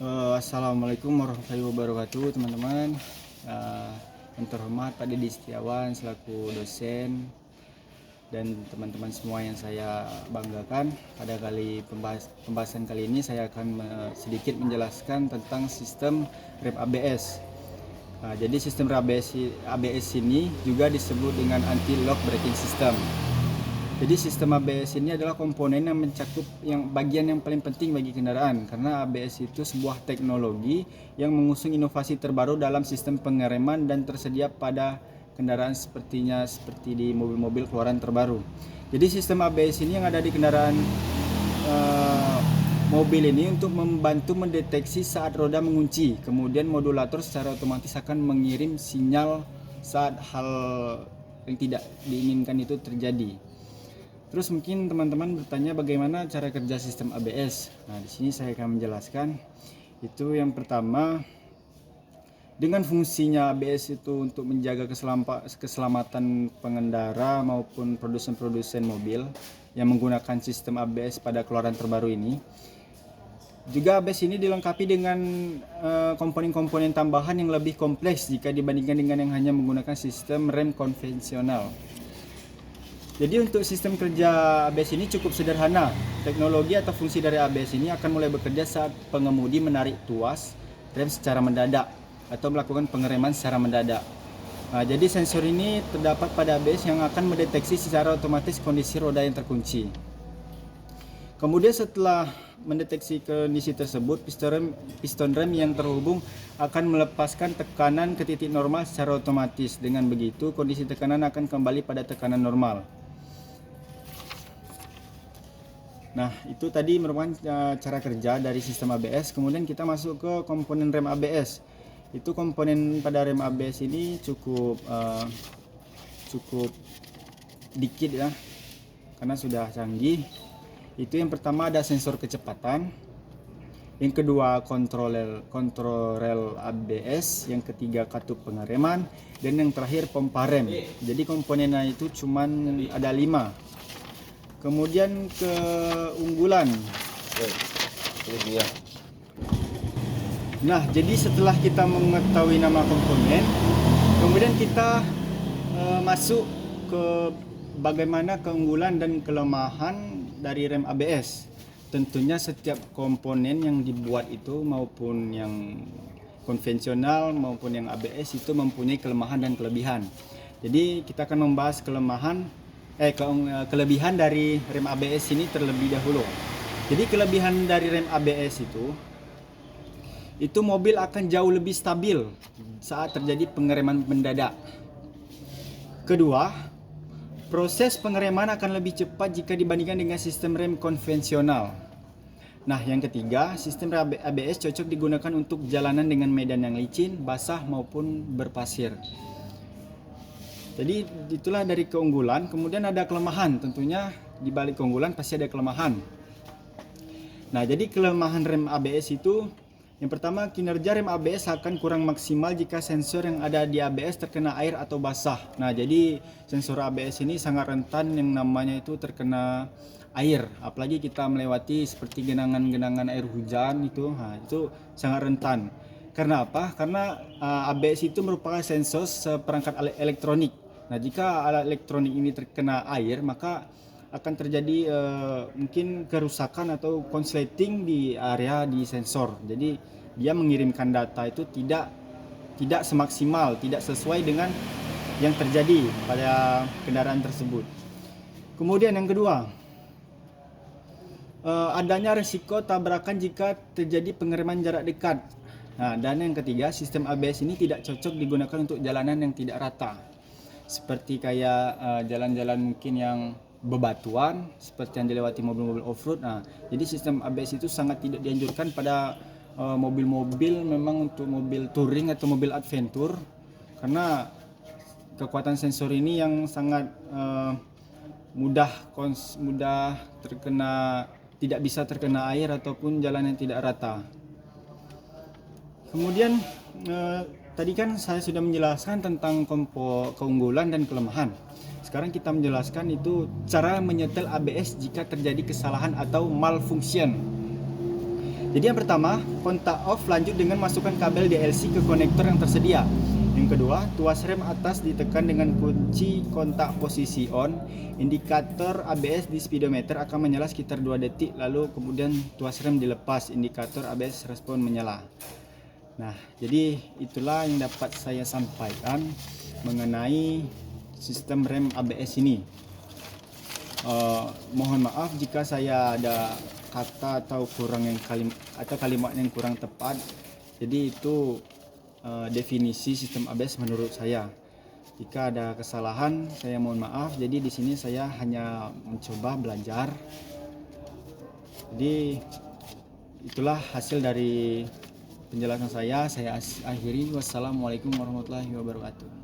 Assalamualaikum warahmatullahi wabarakatuh, teman-teman. Eh, yang terhormat Pak Dedi Setiawan selaku dosen dan teman-teman semua yang saya banggakan. Pada pembahasan kali ini saya akan sedikit menjelaskan tentang sistem rem ABS. Jadi sistem ABS ini juga disebut dengan anti-lock braking system. Jadi sistem ABS ini adalah komponen yang mencakup bagian yang paling penting bagi kendaraan, karena ABS itu sebuah teknologi yang mengusung inovasi terbaru dalam sistem pengereman dan tersedia pada kendaraan seperti di mobil-mobil keluaran terbaru. Jadi sistem ABS ini yang ada di kendaraan mobil ini untuk membantu mendeteksi saat roda mengunci. Kemudian modulator secara otomatis akan mengirim sinyal saat hal yang tidak diinginkan itu terjadi. Terus mungkin teman-teman bertanya bagaimana cara kerja sistem ABS. Nah, di sini saya akan menjelaskan. Itu yang pertama, dengan fungsinya ABS itu untuk menjaga keselamatan pengendara maupun produsen mobil yang menggunakan sistem ABS pada keluaran terbaru ini. Juga ABS ini dilengkapi dengan komponen-komponen tambahan yang lebih kompleks jika dibandingkan dengan yang hanya menggunakan sistem rem konvensional. Jadi untuk sistem kerja ABS ini cukup sederhana. Teknologi atau fungsi dari ABS ini akan mulai bekerja saat pengemudi menarik tuas rem secara mendadak atau melakukan pengereman secara mendadak. Jadi sensor ini terdapat pada ABS yang akan mendeteksi secara otomatis kondisi roda yang terkunci. Kemudian setelah mendeteksi kondisi tersebut, piston rem yang terhubung akan melepaskan tekanan ke titik normal secara otomatis. Dengan begitu, kondisi tekanan akan kembali pada tekanan normal. Nah, itu tadi merupakan cara kerja dari sistem ABS. Kemudian kita masuk ke komponen rem ABS. Itu komponen pada rem ABS ini cukup dikit ya, karena sudah canggih. Itu yang pertama ada sensor kecepatan, yang kedua kontrol ABS, yang ketiga katup pengereman, dan yang terakhir pompa rem. Jadi komponennya itu cuman ada 5. Kemudian keunggulan. Nah, jadi setelah kita mengetahui nama komponen, kemudian kita masuk ke bagaimana keunggulan dan kelemahan dari rem ABS. Tentunya setiap komponen yang dibuat itu, maupun yang konvensional maupun yang ABS, itu mempunyai kelemahan dan kelebihan. Jadi kita akan membahas kelebihan dari rem ABS ini terlebih dahulu. Jadi kelebihan dari rem ABS itu mobil akan jauh lebih stabil saat terjadi pengereman mendadak. Kedua, proses pengereman akan lebih cepat jika dibandingkan dengan sistem rem konvensional. Nah, yang ketiga, sistem ABS cocok digunakan untuk jalanan dengan medan yang licin, basah maupun berpasir. Jadi itulah dari keunggulan. Kemudian ada kelemahan. Tentunya di balik keunggulan pasti ada kelemahan. Nah, jadi kelemahan rem ABS itu, yang pertama, kinerja rem ABS akan kurang maksimal jika sensor yang ada di ABS terkena air atau basah. Nah, jadi sensor ABS ini sangat rentan yang namanya itu terkena air. Apalagi kita melewati seperti genangan-genangan air hujan itu, itu sangat rentan. Karena apa? Karena ABS itu merupakan sensor seperangkat elektronik. Nah, jika alat elektronik ini terkena air, maka akan terjadi mungkin kerusakan atau konsleting di area di sensor. Jadi dia mengirimkan data itu tidak semaksimal, tidak sesuai dengan yang terjadi pada kendaraan tersebut. Kemudian yang kedua, adanya risiko tabrakan jika terjadi pengereman jarak dekat. Nah, dan yang ketiga, sistem ABS ini tidak cocok digunakan untuk jalanan yang tidak rata, seperti kayak jalan-jalan mungkin yang bebatuan, seperti yang dilewati mobil-mobil off-road. Nah, jadi sistem ABS itu sangat tidak dianjurkan pada mobil-mobil memang untuk mobil touring atau mobil adventure, karena kekuatan sensor ini yang sangat mudah tidak bisa terkena air ataupun jalan yang tidak rata. Kemudian tadi kan saya sudah menjelaskan tentang keunggulan dan kelemahan. Sekarang kita menjelaskan itu cara menyetel ABS jika terjadi kesalahan atau malfunction. Jadi yang pertama, kontak off lanjut dengan masukkan kabel DLC ke konektor yang tersedia. Yang kedua, tuas rem atas ditekan dengan kunci kontak posisi on. Indikator ABS di speedometer akan menyala sekitar 2 detik, lalu kemudian tuas rem dilepas, indikator ABS respon menyala. Nah, jadi itulah yang dapat saya sampaikan mengenai sistem rem ABS ini. Mohon maaf jika saya ada kata atau kalimat yang kurang tepat. Jadi itu definisi sistem ABS menurut saya. Jika ada kesalahan, saya mohon maaf. Jadi di sini saya hanya mencoba belajar. Jadi itulah hasil dari penjelasan saya. Saya akhiri. Wassalamualaikum warahmatullahi wabarakatuh.